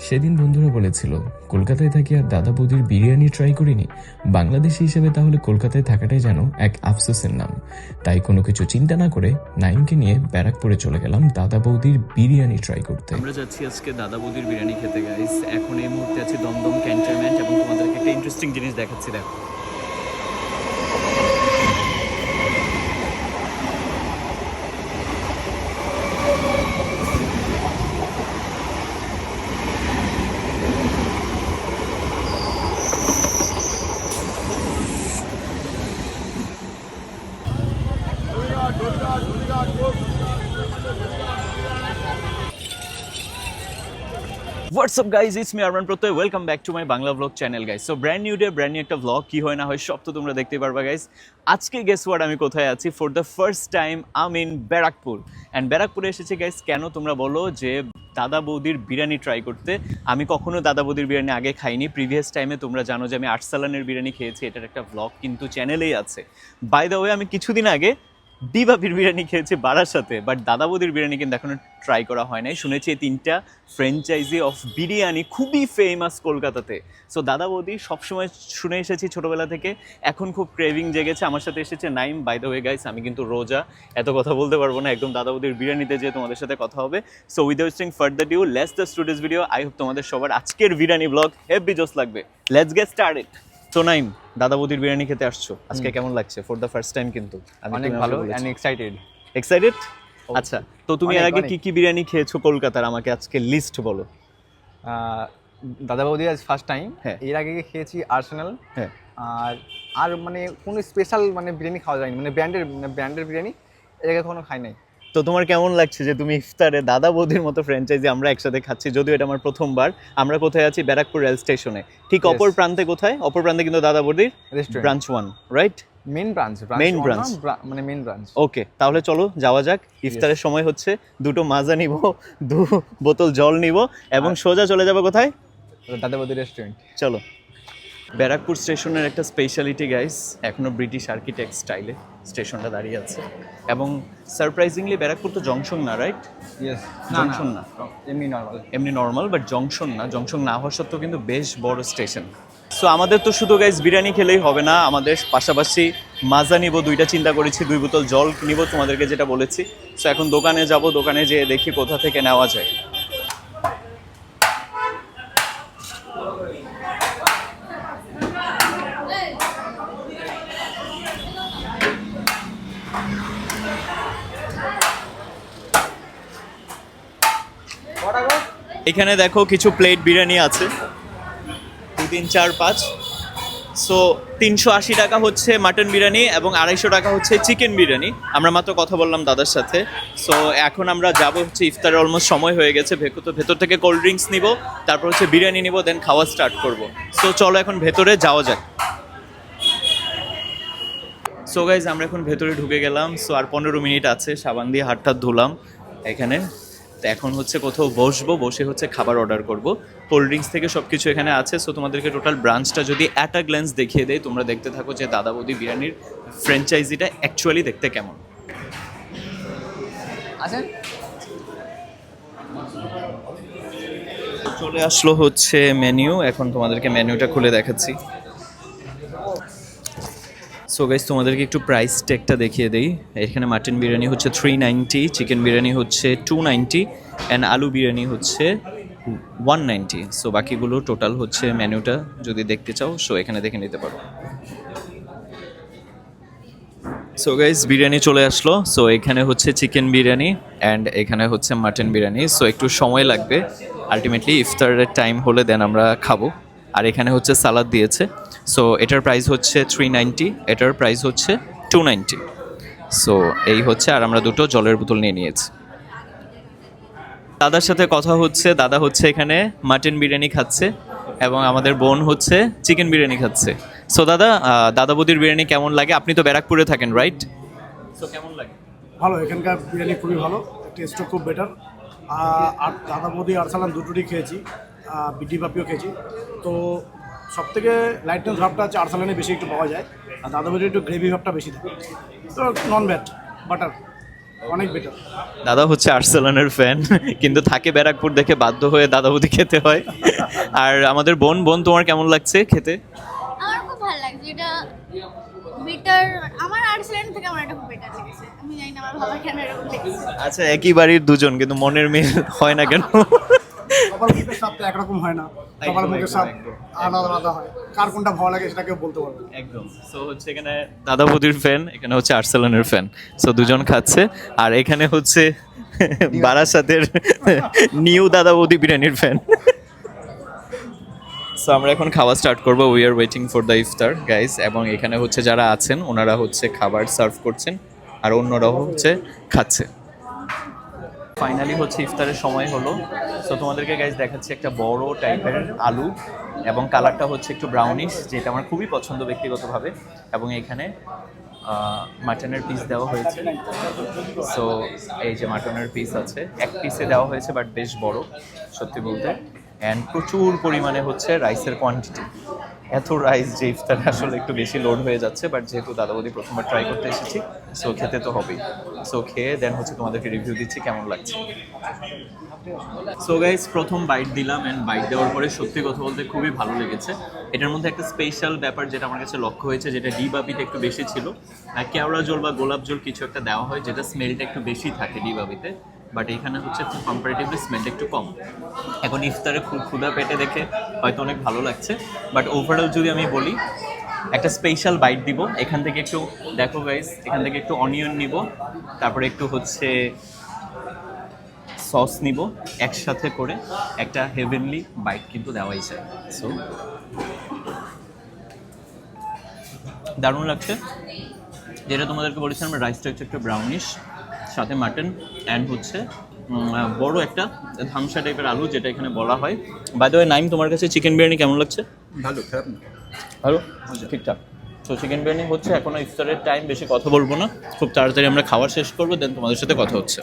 সেদিন বন্ধুরা বলেছিল কলকাতায় থাকি আর দাদা বৌদির বিরিয়ানি ট্রাই করিনি। বাংলাদেশি হিসেবে তাহলে কলকাতায় থাকাটাই যেন এক আফসোসের নাম। তাই কোনো কিছু চিন্তা না করে নাইমকে নিয়ে ব্যারাকপুরে চলে গেলাম দাদা বৌদির বিরিয়ানি ট্রাই করতে। আমরা যাচ্ছি আজকে দাদা বৌদির বিরিয়ানি খেতে গাইস। এখন এই মুহূর্তে আছি দমদম ক্যান্টনমেন্ট এবং তোমাদেরকে একটা ইন্টারেস্টিং জিনিস দেখাচ্ছি। দেখো What's up guys, it's me Arman Protoy. Welcome back to my Bangla vlog channel guys. So brand new day, brand new একটা vlog কি হয় না হয় সব তো তোমরা দেখতে পারবা guys. আজকে guess what আমি কোথায় আছি? For the first time I'm in Barrackpore and ব্যারাকপুরে এসেছি guys কেন তোমরা বলো যে দাদা বৌদির বিরিয়ানি ট্রাই করতে। আমি কখনো দাদা বৌদির বিরিয়ানি আগে খাইনি। প্রিভিয়াস টাইমে তোমরা জানো যে আমি আর্সালানের বিরিয়ানি খেয়েছি, এটার একটা vlog কিন্তু চ্যানেলেই আছে। বাই দ্য ওয়ে আমি কিছুদিন আগে ডিবাপির বিরিয়ানি খেয়েছি বারাসাতে, বাট দাদা বৌদির বিরিয়ানি কিন্তু এখনো ট্রাই করা হয় নাই। শুনেছি এই তিনটা ফ্র্যাঞ্চাইজি অফ বিরিয়ানি খুবই ফেমাস কলকাতাতে। সো দাদা বৌদি সবসময় শুনে এসেছি ছোটোবেলা থেকে, এখন খুব ক্রেভিং জেগেছে। আমার সাথে এসেছে Naim. By the way guys আমি কিন্তু রোজা, এত কথা বলতে পারবো না, একদম দাদা বৌদির বিরিয়ানিতে যেয়ে তোমাদের সাথে কথা হবে। So without sting further due let's the studios video. I hope তোমাদের সবার আজকের বিরিয়ানি ব্লগ হেভি জোস লাগবে। Let's get started. তো নাইম, দাদা বৌদির বিরিয়ানি খেতে আসছো, আজকে কেমন লাগছে? ফর দ্য ফার্স্ট টাইম কিন্তু। অনেক ভালো এন্ড এক্সাইটেড। এক্সাইটেড? আচ্ছা, তো তুমি এর আগে কি কি বিরিয়ানি খেয়েছো কলকাতার, আমাকে আজকে লিস্ট বলো। দাদা বৌদি আজ ফার্স্ট টাইম। হ্যাঁ, এর আগে খেয়েছি আর্সেনাল। হ্যাঁ, আর মানে কোনো স্পেশাল মানে বিরিয়ানি খাওয়া যায়নি, মানে ব্র্যান্ডের বিরিয়ানি এর আগে কখনো খাই নাই। তো তোমার কেমন লাগছে যে তুমি ইফতারে দাদা বৌদির মতো ফ্র্যাঞ্চাইজি আমরা একসাথে খাচ্ছি? যদিও এটা আমার প্রথমবার। আমরা কোথায় আছি? ব্যারাকপুর রেল স্টেশনে। ঠিক অপর প্রান্তে কোথায়? অপর প্রান্তে কিন্তু দাদা বৌদির ব্রাঞ্চ 1, রাইট? মেইন ব্রাঞ্চ মানে মেইন ব্রাঞ্চ। ওকে, তাহলে চলো যাওয়া যাক। ইফতারের সময় হচ্ছে, দুটো মাজা নিব, 2 বোতল জল নিব এবং সোজা চলে যাবো কোথায়? দাদা বৌদি রেস্টুরেন্ট। চলো। ব্যারাকপুর স্টেশনের একটা স্পেশালিটি গাইস, এখনও ব্রিটিশ আর্কিটেক্ট স্টাইলে স্টেশনটা দাঁড়িয়ে আছে। এবং সারপ্রাইজিংলি ব্যারাকপুর তো জংশন না, রাইট? ইয়েস, জংশন না, এমনি নর্মাল, বাট জংশন না। জংশন না হওয়ার সত্ত্বেও কিন্তু বেশ বড় স্টেশন। সো আমাদের তো শুধু গাইস বিরিয়ানি খেলেই হবে না, আমাদের পাশাপাশি মাজা নিব, 2টা চিন্তা করেছি, 2 বোতল জল নিব তোমাদেরকে যেটা বলেছি। সো এখন দোকানে যাব, দোকানে যেয়ে দেখি কোথা থেকে নেওয়া যায়। এখানে দেখো কিছু প্লেট বিরিয়ানি আছে, 2, 3, 4, 5। সো 380 টাকা হচ্ছে মাটন বিরিয়ানি এবং 250 টাকা হচ্ছে চিকেন বিরিয়ানি। আমরা মাত্র কথা বললাম দাদার সাথে। সো এখন আমরা যাব হচ্ছে ইফতারের অলমোস্ট সময় হয়ে গেছে। ভেতর থেকে কোল্ড ড্রিঙ্কস নিব, তারপর হচ্ছে বিরিয়ানি নিব, দেন খাওয়া স্টার্ট করব। সো চলো এখন ভেতরে যাওয়া যাক। সো গাইজ আমরা এখন ভেতরে ঢুকে গেলাম। সো আর 15 মিনিট আছে, সাবান দিয়ে হাতটা ধুলাম এখানে। তো এখন হচ্ছে কোথাও বসবো, বসে হচ্ছে খাবার অর্ডার করব। কোল্ড ড্রিঙ্কস থেকে সব কিছু এখানে আছে। সো তোমাদেরকে টোটাল ব্রাঞ্চটা যদি অ্যাট আ গ্ল্যান্স দেখিয়ে দেয়, তোমরা দেখতে থাকো যে দাদা বৌদি বিরিয়ানির ফ্র্যাঞ্চাইজিটা অ্যাকচুয়ালি দেখতে কেমন। আছেন চলে আসলো হচ্ছে মেনু, এখন তোমাদেরকে মেনুটা খুলে দেখাচ্ছি। সো গাইস তোমাদেরকে একটু প্রাইস ট্যাগটা দেখিয়ে দেই। এখানে মাটন বিরিয়ানি হচ্ছে 390, চিকেন বিরিয়ানি হচ্ছে 290 অ্যান্ড আলু বিরিয়ানি হচ্ছে 190। সো বাকিগুলো টোটাল হচ্ছে মেনুটা যদি দেখতে চাও সো এখানে দেখে নিতে পারো। সো গাইস বিরিয়ানি চলে আসলো। সো এখানে হচ্ছে চিকেন বিরিয়ানি অ্যান্ড এখানে হচ্ছে মাটন বিরিয়ানি। সো একটু সময় লাগবে, আলটিমেটলি ইফতারের টাইম হলে দেন আমরা খাবো। আর এখানে হচ্ছে সালাদ দিয়েছে। সো এটার প্রাইস হচ্ছে 390, এটার প্রাইস হচ্ছে 290। সো এই হচ্ছে, আর আমরা 2টো জলের বোতল নিয়ে নিয়েছি। দাদার সাথে কথা হচ্ছে, দাদা হচ্ছে এখানে মাটন বিরিয়ানি খাচ্ছে এবং আমাদের বোন হচ্ছে চিকেন বিরিয়ানি খাচ্ছে। সো দাদা, দাদা বৌদির বিরিয়ানি কেমন লাগে? আপনি তো ব্যারাকপুরে থাকেন, রাইট? সো কেমন লাগে? ভালো, এখানকার বিরিয়ানি খুবই ভালো, টেস্টও খুব বেটার। আর দাদা বৌদি আর্সালান দুটোই খেয়েছি, ডিবাপিও খেয়েছি। তো সব থেকে লাইটনেস ভাবটা হচ্ছে আর্সালানে বেশি একটু পাওয়া যায়, আর দাদা বৌদির একটু গ্রেভি ভাবটা বেশি থাকে। তো নন ভ্যাট বাটার অনেক বেটার। দাদা হচ্ছে আর্সেনালের ফ্যান, কিন্তু থাকে ব্যারাকপুর দেখে বাধ্য হয়ে দাদা বৌদি খেতে হয়। আর আমাদের বোন তোমার কেমন লাগছে খেতে? আমার খুব ভালো লাগছে এটা বেটার। আমার আর্টসল্যান্ড থেকে আমার এটা খুব বেটার লেগেছে। আমি জানি না আমার বাবা কেন এরকম লেগেছে। আচ্ছা, একই বাড়ির দুজন কিন্তু মনের মিল হয় না কেন? সবার মুখের স্বাদ তো একরকম হয় না, সবার মুখের স্বাদ আলাদা আলাদা হয়। কার কোনটা ভালো লাগে সেটা কেউ বলতে পারবে না। একদম। সো হচ্ছে এখানে দাদা বৌদির ফ্যান, এখানে হচ্ছে আর্সেনালের ফ্যান। সো দুজন খাচ্ছে। আর এখানে হচ্ছে বারাসাতের নিউ দাদা বৌদি বিরিয়ানির ফ্যান। সো আমরা এখন খাওয়া স্টার্ট করবো। We are waiting for the iftar guys. এবং এখানে হচ্ছে যারা আছেন ওনারা হচ্ছে খাবার সার্ভ করছেন আর অন্যরাও হচ্ছে খাচ্ছে। ফাইনালি হচ্ছে ইফতারের সময় হলো। সো তোমাদেরকে গাইস দেখাচ্ছি একটা বড় টাইপের আলু এবং কালারটা হচ্ছে একটু ব্রাউনিশ, যেটা আমার খুবই পছন্দ ব্যক্তিগতভাবে। এবং এখানে মাটনের পিস দেওয়া হয়েছে। সো এই যে মাটনের পিস আছে, এক পিসে দেওয়া হয়েছে বাট বেশ বড় সত্যি বলতে। অ্যান্ড প্রচুর পরিমাণে হচ্ছে রাইসের কোয়ান্টিটি। এত রাইস যে ইফতারে আসলে একটু বেশি লোড হয়ে যাচ্ছে, বাট যেহেতু দাদা বৌদি প্রথমবার ট্রাই করতে এসেছি, সো খেতে তো হবেই। সো খেয়ে দেন হচ্ছে তোমাদেরকে রিভিউ দিচ্ছি কেমন লাগছে। সো গাইস, প্রথম বাইট দিলাম অ্যান্ড বাইট দেওয়ার পরে সত্যি কথা বলতে খুবই ভালো লেগেছে। এটার মধ্যে একটা স্পেশাল ব্যাপার যেটা আমার কাছে লক্ষ্য হয়েছে, যেটা ডিবাবিতে একটু বেশি ছিল। কেওড়া জল বা গোলাপ জল কিছু একটা দেওয়া হয়, যেটা স্মেলটা একটু বেশি থাকে ডিবাবিতে, বাট এখানে হচ্ছে কম্পারেটিভলি স্মেলটা একটু কম। এখন ইফতারে খুব ক্ষুধা পেটে দেখে হয়তো অনেক ভালো লাগছে, বাট ওভারঅল যদি আমি বলি একটা স্পেশাল বাইট দিব। এখান থেকে একটু দেখো গাইস, এখান থেকে একটু অনিয়ন নিব, তারপরে একটু হচ্ছে সস নিব, একসাথে করে একটা হেভেনলি বাইট কিন্তু দেওয়াই যায়। সো দারুণ লাগছে। যেটা তোমাদেরকে বলেছিলাম, রাইসটা হচ্ছে একটু ব্রাউনিশ, সাথে মাটন অ্যান্ড হচ্ছে বড় একটা ধামসা টাইপের আলু, যেটা এখানে বলা হয়। বাই দ্য ওয়ে, নাইম তোমার কাছে চিকেন বিরিয়ানি কেমন লাগছে? ভালো, খারাপ না। ভালো, ঠিকঠাক। তো চিকেন বিরিয়ানি হচ্ছে, এখনো ইফতারের টাইম, বেশি কথা বলবো না, খুব তাড়াতাড়ি আমরা খাওয়া শেষ করবো, দেন তোমাদের সাথে কথা হচ্ছে।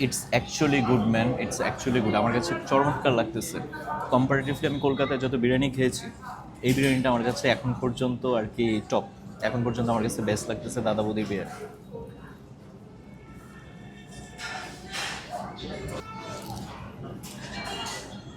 It's actually good man, it's actually good. আমার কাছে চমৎকার লাগতেছে। কম্পারেটিভলি আমি কলকাতায় যত বিরিয়ানি খেয়েছি, এই বিরিয়ানিটা আমার কাছে এখন পর্যন্ত আর কি টপ। এখন পর্যন্ত আমার কাছে বেস্ট লাগতেছে দাদা বৌদির বিরিয়ানি।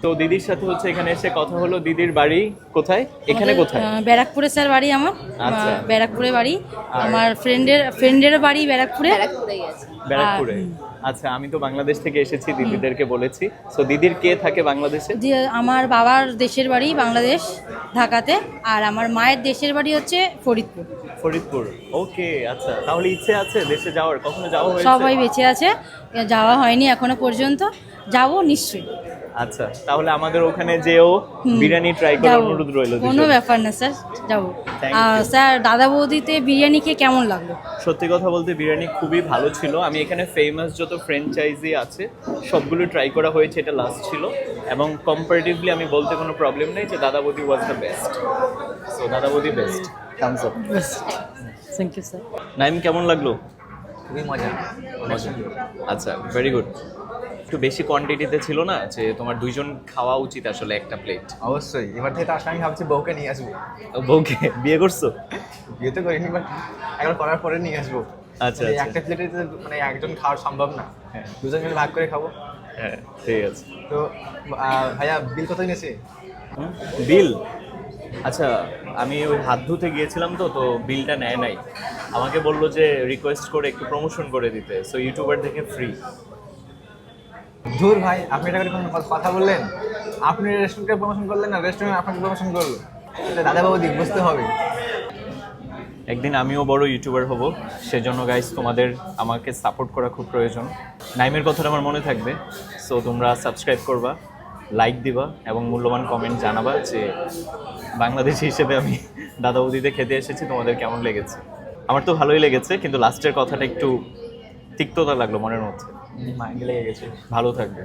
তো দিদির সাথে হচ্ছে এখানে এসে কথা হলো। দিদির বাড়ি কোথায়? এখানে কোথায়? ব্যারাকপুরে স্যার বাড়ি আমার। আচ্ছা। ব্যারাকপুরে বাড়ি আমার ফ্রেন্ডের বাড়ি ব্যারাকপুরে। ব্যারাকপুরে। আচ্ছা, আমি তো বাংলাদেশ থেকে এসেছি, দিদিদেরকে বলেছি। সো দিদির কে থাকে বাংলাদেশে? আমার বাবার দেশের বাড়ি বাংলাদেশ, ঢাকাতে। আর আমার মায়ের দেশের বাড়ি হচ্ছে ফরিদপুর। ফরিদপুর, ওকে। আচ্ছা, তাহলে ইচ্ছে আছে দেশে যাওয়ার? কখনো যাওয়া হয়েছে? সবাই বেঁচে আছে, যাওয়া হয়নি এখনো পর্যন্ত, যাব নিশ্চয়ই। আচ্ছা, তাহলে আমাদের ওখানে যেও বিরিয়ানি ট্রাই করার অনুরোধ রইল। কোনো ব্যাপার না স্যার, যাবো। স্যার, দাদা বৌদিতে বিরিয়ানি খেয়ে কেমন লাগলো? সত্যি কথা বলতে বিরিয়ানি খুবই ভালো ছিল। আমি এখানে ফেমাস যত ফ্র্যাঞ্চাইজি আছে সবগুলো ট্রাই করা হয়েছে, এটা লাস্ট ছিল। এবং কম্পারেটিভলি আমি বলতে কোনো প্রবলেম নেই যে দাদা বৌদি was the best. So Dada Boudi best, thumbs up. Thank you sir. Naim, কেমন লাগলো? খুবই মজা। আচ্ছা, ভেরি গুড। একটু বেশি কোয়ান্টিটিতে ছিল না, যে তোমার দুইজন খাওয়া উচিত আসলে একটা প্লেট। অবশ্যই, এবার থেকে আসলে আমি ভাবছি বউকে নিয়ে আসবো। বউকে বিয়ে করছো? বিয়ে তো করিনি, বাট একবার করার পরে নিয়ে আসবো। আচ্ছা, মানে একটা প্লেটে মানে একজন খাওয়া সম্ভব না, দুজন মিলে ভাগ করে খাবো। হ্যাঁ, ঠিক আছে। তো ভাইয়া বিল কত নিয়েছে? বিল? আচ্ছা, আমি ওই হাত ধুতে গিয়েছিলাম, তো বিলটা নেয় নাই। আমাকে বললো যে রিকোয়েস্ট করে একটু প্রমোশন করে দিতে, সো ইউটিউবার থেকে ফ্রি। ধুর ভাই, আপনি এটা করে কোনো কথা বললেন? আপনি রেস্টুরেন্টকে প্রমোশন করলেন না, রেস্টুরেন্ট আপনাকে প্রমোশন করলো। দাদা বাবুদি বুঝতে হবে। একদিন আমিও বড় ইউটিউবার হব, সেজন্য গাইস তোমাদের আমাকে সাপোর্ট করা খুব প্রয়োজন। নাইমের কথাটা আমার মনে থাকবে। সো তোমরা সাবস্ক্রাইব করবা, লাইক দিবা এবং মূল্যবান কমেন্ট জানাবা যে বাংলাদেশি হিসেবে আমি দাদা বৌদিতে খেতে এসেছি, তোমাদের কেমন লেগেছে। আমার তো ভালোই লেগেছে, কিন্তু লাস্টের কথাটা একটু তিক্ততা লাগলো মনের মধ্যে, মাইন্ডে লেগে গেছে। ভালো থাকবে।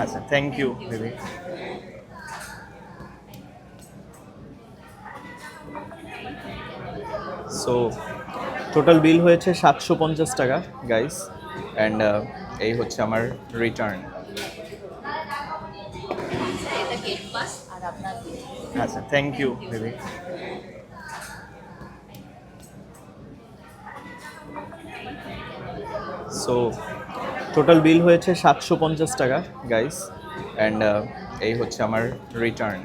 আচ্ছা, থ্যাংক ইউ দিদি। সো টোটাল বিল হয়েছে 750 টাকা গাইস, অ্যান্ড এই হচ্ছে আমার রিটার্ন। আচ্ছা, থ্যাংক ইউ দিদি। সো টোটাল বিল হয়েছে 750 টাকা গাইস, অ্যান্ড এই হচ্ছে আমার রিটার্ন।